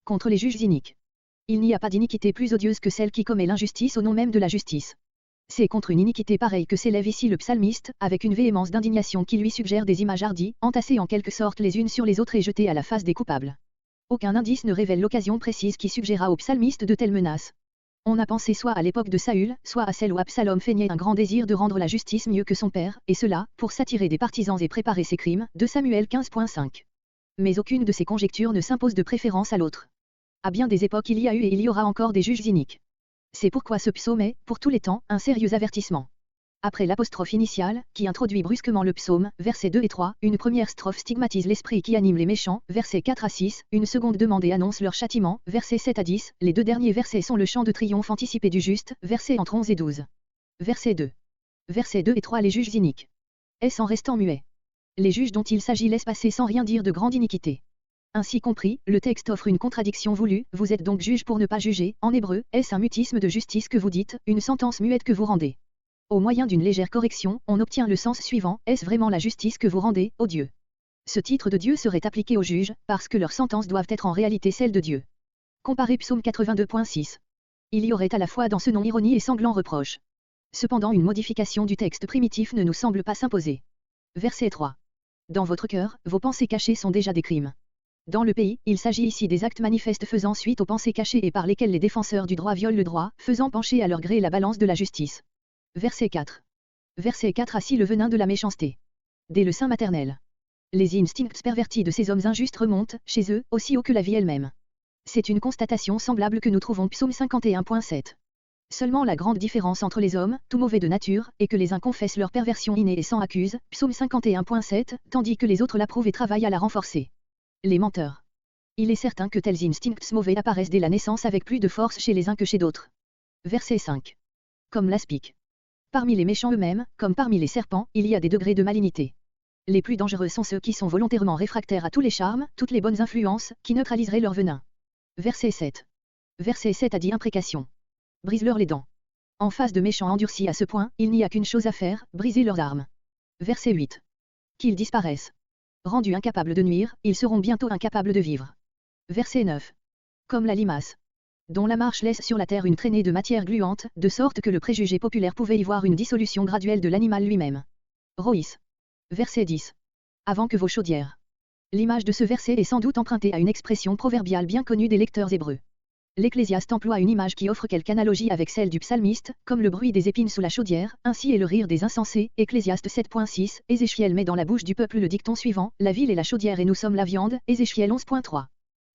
Contre les juges iniques. Il n'y a pas d'iniquité plus odieuse que celle qui commet l'injustice au nom même de la justice. C'est contre une iniquité pareille que s'élève ici le psalmiste, avec une véhémence d'indignation qui lui suggère des images hardies, entassées en quelque sorte les unes sur les autres et jetées à la face des coupables. Aucun indice ne révèle l'occasion précise qui suggéra au psalmiste de telles menaces. On a pensé soit à l'époque de Saül, soit à celle où Absalom feignait un grand désir de rendre la justice mieux que son père, et cela, pour s'attirer des partisans et préparer ses crimes, 2 Samuel 15.5. Mais aucune de ces conjectures ne s'impose de préférence à l'autre. À bien des époques il y a eu et il y aura encore des juges iniques. C'est pourquoi ce psaume est, pour tous les temps, un sérieux avertissement. Après l'apostrophe initiale, qui introduit brusquement le psaume, versets 2 et 3, une première strophe stigmatise l'esprit qui anime les méchants, versets 4 à 6, une seconde demande et annonce leur châtiment, versets 7 à 10, les 2 derniers versets sont le chant de triomphe anticipé du juste, versets entre 11 et 12. Verset 2. Versets 2 et 3 les juges iniques. Est-ce en restant muets? Les juges dont il s'agit laissent passer sans rien dire de grande iniquité. Ainsi compris, le texte offre une contradiction voulue, vous êtes donc juge pour ne pas juger, en hébreu, est-ce un mutisme de justice que vous dites, une sentence muette que vous rendez? Au moyen d'une légère correction, on obtient le sens suivant, est-ce vraiment la justice que vous rendez, ô Dieu? Ce titre de Dieu serait appliqué aux juges, parce que leurs sentences doivent être en réalité celles de Dieu. Comparez Psaume 82.6. Il y aurait à la fois dans ce nom ironie et sanglant reproche. Cependant une modification du texte primitif ne nous semble pas s'imposer. Verset 3. Dans votre cœur, vos pensées cachées sont déjà des crimes. Dans le pays, il s'agit ici des actes manifestes faisant suite aux pensées cachées et par lesquels les défenseurs du droit violent le droit, faisant pencher à leur gré la balance de la justice. Verset 4. Verset 4 assis le venin de la méchanceté. Dès le sein maternel. Les instincts pervertis de ces hommes injustes remontent, chez eux, aussi haut que la vie elle-même. C'est une constatation semblable que nous trouvons Psaume 51.7. Seulement la grande différence entre les hommes, tout mauvais de nature, est que les uns confessent leur perversion innée et s'en accusent, Psaume 51.7, tandis que les autres l'approuvent et travaillent à la renforcer. Les menteurs. Il est certain que tels instincts mauvais apparaissent dès la naissance avec plus de force chez les uns que chez d'autres. Verset 5. Comme l'aspic. Parmi les méchants eux-mêmes, comme parmi les serpents, il y a des degrés de malignité. Les plus dangereux sont ceux qui sont volontairement réfractaires à tous les charmes, toutes les bonnes influences, qui neutraliseraient leur venin. Verset 7. Verset 7 a dit imprécation. Brise-leur les dents. En face de méchants endurcis à ce point, il n'y a qu'une chose à faire, briser leurs armes. Verset 8. Qu'ils disparaissent. Rendus incapables de nuire, ils seront bientôt incapables de vivre. Verset 9. Comme la limace. Dont la marche laisse sur la terre une traînée de matière gluante, de sorte que le préjugé populaire pouvait y voir une dissolution graduelle de l'animal lui-même. Roïs. Verset 10. Avant que vos chaudières. L'image de ce verset est sans doute empruntée à une expression proverbiale bien connue des lecteurs hébreux. L'Ecclésiaste emploie une image qui offre quelque analogie avec celle du psalmiste, comme le bruit des épines sous la chaudière, ainsi est le rire des insensés, Ecclésiaste 7.6, Ézéchiel met dans la bouche du peuple le dicton suivant, la ville est la chaudière et nous sommes la viande, Ézéchiel 11.3.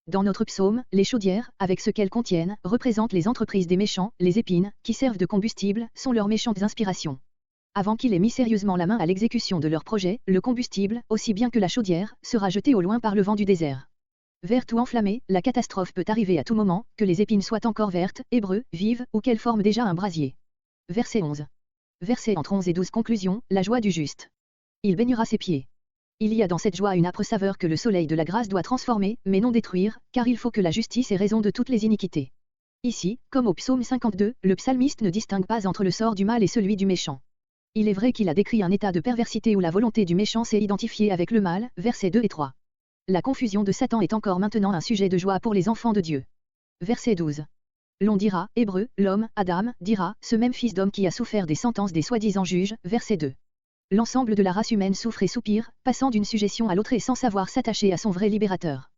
Dans notre psaume, les chaudières, avec ce qu'elles contiennent, représentent les entreprises des méchants, les épines, qui servent de combustible, sont leurs méchantes inspirations. Avant qu'ils aient mis sérieusement la main à l'exécution de leur projet, le combustible, aussi bien que la chaudière, sera jeté au loin par le vent du désert. Verte ou enflammée, la catastrophe peut arriver à tout moment, que les épines soient encore vertes, hébreux, vives, ou qu'elles forment déjà un brasier. Verset 11. Verset entre 11 et 12 conclusion, la joie du juste. Il baignera ses pieds. Il y a dans cette joie une âpre saveur que le soleil de la grâce doit transformer, mais non détruire, car il faut que la justice ait raison de toutes les iniquités. Ici, comme au psaume 52, le psalmiste ne distingue pas entre le sort du mal et celui du méchant. Il est vrai qu'il a décrit un état de perversité où la volonté du méchant s'est identifiée avec le mal, versets 2 et 3. La confusion de Satan est encore maintenant un sujet de joie pour les enfants de Dieu. Verset 12. L'on dira, hébreu, l'homme, Adam, dira, ce même fils d'homme qui a souffert des sentences des soi-disant juges, verset 2. L'ensemble de la race humaine souffre et soupire, passant d'une suggestion à l'autre et sans savoir s'attacher à son vrai libérateur.